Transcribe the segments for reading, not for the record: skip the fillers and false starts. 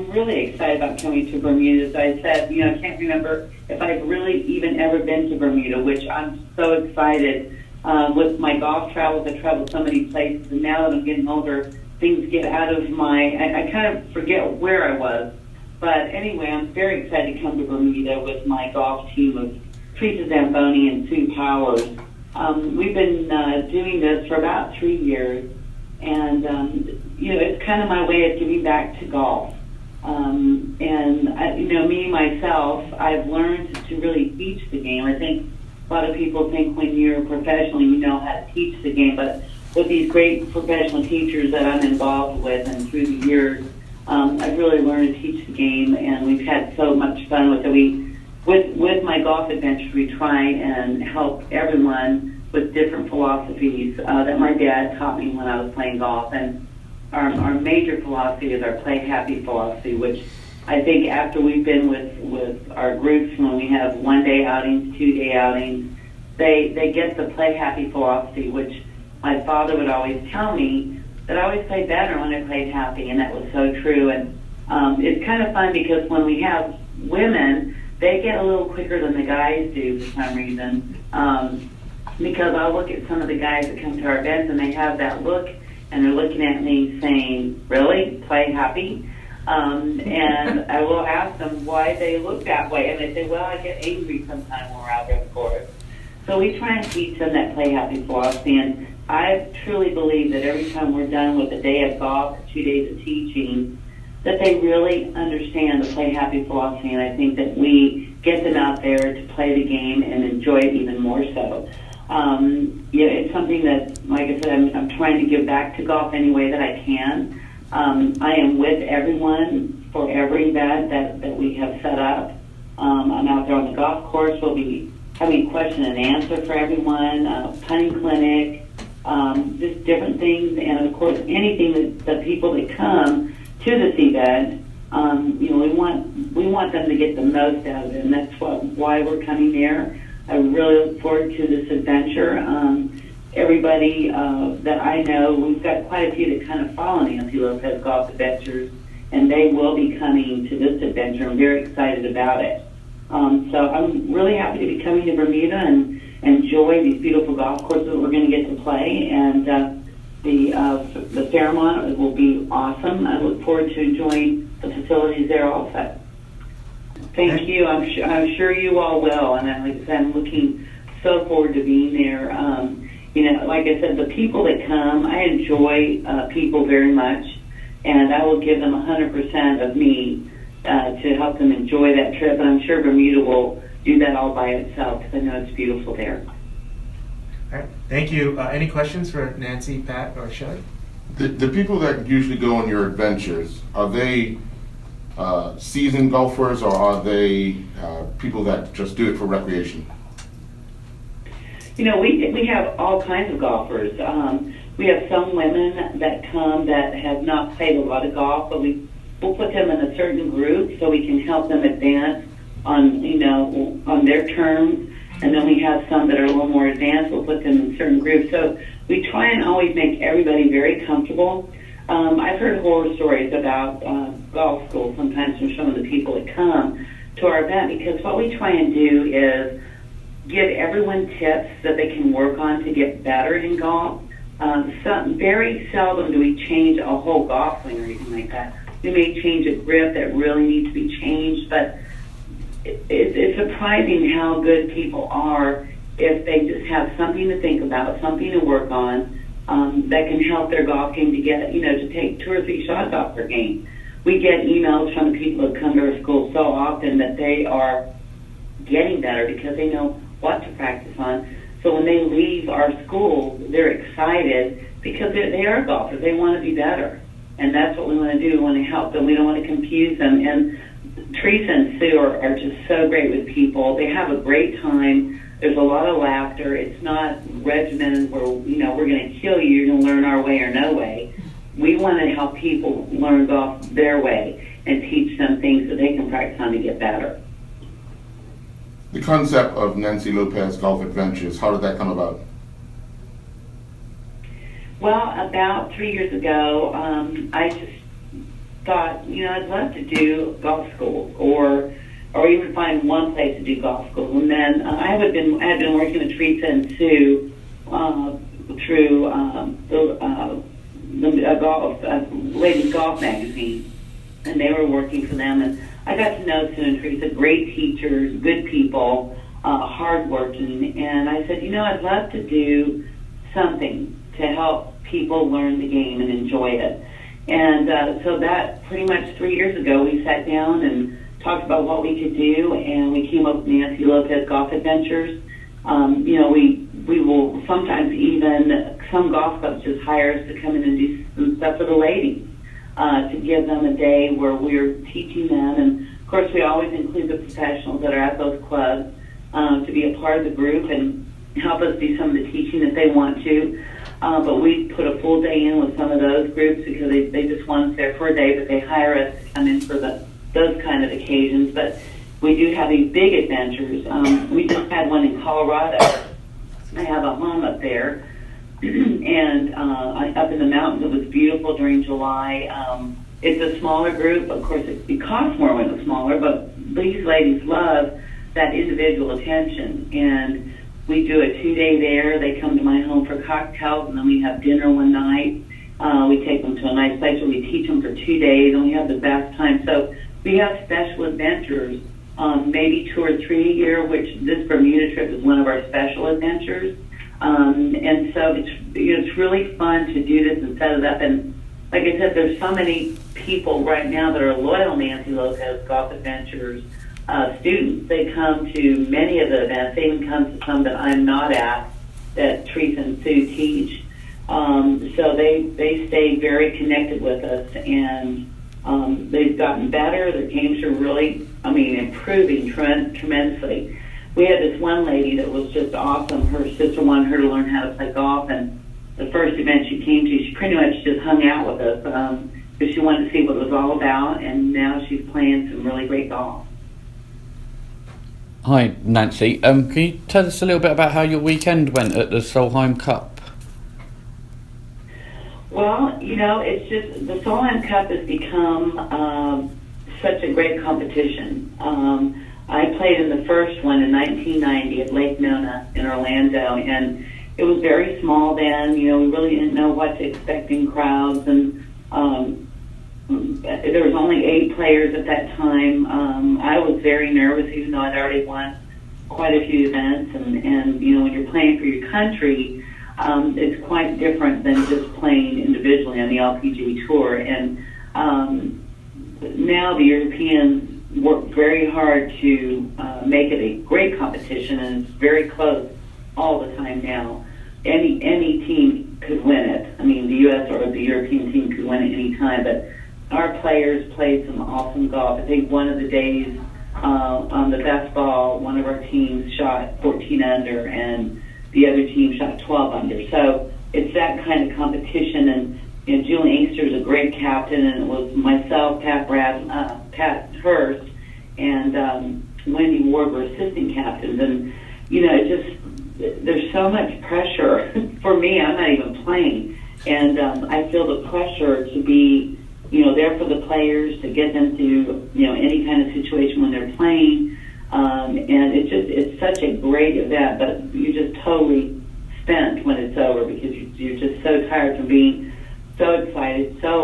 I'm really excited about coming to Bermuda. As I said, I can't remember if I've really even ever been to Bermuda, which I'm so excited. With my golf travels, I travel so many places, and now that I'm getting older, things get out of I kind of forget where I was. But anyway, I'm very excited to come to Bermuda with my golf team of Teresa Zamboni and Sue Powers. We've been doing this for about 3 years, and it's kind of my way of giving back to golf. Me, myself, I've learned to really teach the game. I think a lot of people think when you're a professional, you know how to teach the game, but with these great professional teachers that I'm involved with and through the years, I've really learned to teach the game, and we've had so much fun with it. With my golf adventures, we try and help everyone with different philosophies that my dad taught me when I was playing golf. And our major philosophy is our play happy philosophy, which I think after we've been with our groups, when we have 1-day outings, 2-day outings, they get the play happy philosophy, which my father would always tell me that I always played better when I played happy, and that was so true. And it's kind of fun because when we have women, they get a little quicker than the guys do for some reason. Because I'll look at some of the guys that come to our events and they have that look and they're looking at me saying, really? Play happy? And I will ask them why they look that way. And they say, well, I get angry sometimes when we're out there, of course. So we try and teach them that play happy philosophy. And I truly believe that every time we're done with a day of golf or 2 days of teaching, that they really understand the play happy philosophy. And I think that we get them out there to play the game and enjoy it even more so. It's something that, like I said, I'm trying to give back to golf any way that I can. I am with everyone for every event that we have set up. I'm out there on the golf course. We'll be having question and answer for everyone, putting clinic, just different things, and of course anything that the people that come to this event, we want them to get the most out of it, and that's why we're coming there. I really look forward to this adventure. Everybody that I know, we've got quite a few that kind of follow Nancy Lopez Golf Adventures, and they will be coming to this adventure. I'm very excited about it. So I'm really happy to be coming to Bermuda and enjoy these beautiful golf courses that we're going to get to play, and the Fairmont will be awesome. I look forward to enjoying the facilities there also. Thank you. I'm sure you all will, and I'm looking so forward to being there. Like I said, the people that come, I enjoy people very much, and I will give them 100% of me to help them enjoy that trip. And I'm sure Bermuda will do that all by itself because I know it's beautiful there. All right. Thank you. Any questions for Nancy, Pat, or Shelley? The people that usually go on your adventures, are they seasoned golfers, or are they people that just do it for recreation? We have all kinds of golfers. We have some women that come that have not played a lot of golf, but we'll put them in a certain group so we can help them advance on their terms. And then we have some that are a little more advanced. We'll put them in certain groups. So we try and always make everybody very comfortable. I've heard horror stories about golf school sometimes from some of the people that come to our event, because what we try and do is give everyone tips that they can work on to get better in golf. Very seldom do we change a whole golf swing or anything like that. We may change a grip that really needs to be changed, but it's surprising how good people are if they just have something to think about, something to work on, that can help their golf game to get, to take 2 or 3 shots off their game. We get emails from the people that come to our school so often that they are getting better because they know what to practice on. So when they leave our school, they're excited because they are golfers. They want to be better. And that's what we want to do. We want to help them. We don't want to confuse them. And Teresa and Sue are just so great with people. They have a great time. There's a lot of laughter. It's not regimented where, we're going to kill you, you're going to learn our way or no way. We want to help people learn golf their way and teach them things that they can practice on to get better. The concept of Nancy Lopez Golf Adventures, how did that come about? Well, about 3 years ago, I just thought, I'd love to do golf schools or even find one place to do golf school. And then I had been working with Teresa and Sue through the Ladies Golf magazine, and they were working for them. And I got to know Sue and Teresa, great teachers, good people, hardworking. And I said, I'd love to do something to help people learn the game and enjoy it. And so that pretty much 3 years ago, we sat down and talked about what we could do, and we came up with Nancy Lopez Golf Adventures. We will sometimes even, some golf clubs just hire us to come in and do some stuff for the ladies, to give them a day where we're teaching them. And of course, we always include the professionals that are at those clubs to be a part of the group and help us do some of the teaching if they want to. But we put a full day in with some of those groups because they just want us there for a day, but they hire us to come in for those kind of occasions. But we do have these big adventures. We just had one in Colorado. I have a home up there, and up in the mountains. It was beautiful during July. It's a smaller group. Of course, it costs more when it's smaller, but these ladies love that individual attention. And we do a 2-day there. They come to my home for cocktails, and then we have dinner one night. We take them to a nice place where we teach them for 2 days, and we have the best time. So we have special adventures, maybe 2 or 3 a year, which this Bermuda trip is one of our special adventures. And so it's really fun to do this and set it up. And like I said, there's so many people right now that are loyal Nancy Lopez Golf Adventures students. They come to many of the events. They even come to some that I'm not at, that Teresa and Sue teach. So they stay very connected with us, and they've gotten better. Their games are really, improving tremendously. We had this one lady that was just awesome. Her sister wanted her to learn how to play golf, and the first event she came to, she pretty much just hung out with us because she wanted to see what it was all about, and now she's playing some really great golf. Hi, Nancy. Can you tell us a little bit about how your weekend went at the Solheim Cup? Well, it's just the Solheim Cup has become such a great competition. I played in the first one in 1990 at Lake Nona in Orlando, and it was very small then. We really didn't know what to expect in crowds, and there was only 8 players at that time. I was very nervous, even though I'd already won quite a few events, and when you're playing for your country, it's quite different than just playing individually on the LPGA Tour. And now the Europeans work very hard to make it a great competition, and it's very close all the time now. Any team could win it. The U.S. or the European team could win it any time, but our players played some awesome golf. I think one of the days on the best ball, one of our teams shot 14 under, and the other team shot 12 under. So it's that kind of competition. And Julie Inkster's a great captain, and it was myself, Pat Hurst, and Wendy Ward were assistant captains. And there's so much pressure for me. I'm not even playing, and I feel the pressure to be there for the players, to get them through any kind of situation when they're playing. And it's such a great event, but you're just totally spent when it's over because you're just so tired from being so excited, so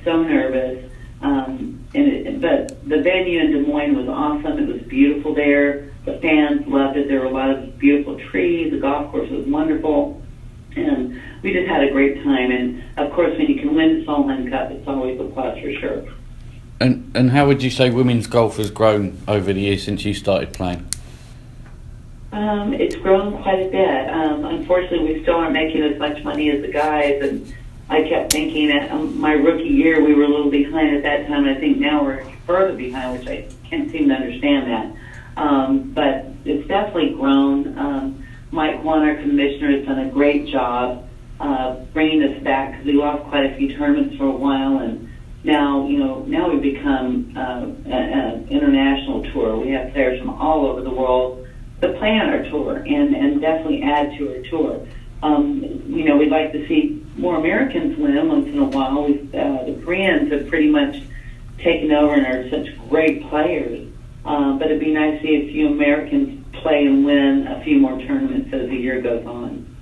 nervous. But the venue in Des Moines was awesome. It was beautiful there. The fans loved it. There were a lot of beautiful trees. The golf course was wonderful. And we just had a great time. And, of course, when you can win the Solheim Cup, it's always a plus for sure. And how would you say women's golf has grown over the years since you started playing? It's grown quite a bit. Unfortunately, we still aren't making as much money as the guys. And I kept thinking that my rookie year, we were a little behind at that time. And I think now we're further behind, which I can't seem to understand that. But it's definitely grown. Mike Wan, our commissioner, has done a great job bringing us back because we lost quite a few tournaments for a while, and now we've become an international tour. We have players from all over the world that play on our tour and definitely add to our tour. We'd like to see more Americans win once in a while. The Koreans have pretty much taken over and are such great players. But it'd be nice to see a few Americans play and win a few more tournaments as the year goes on.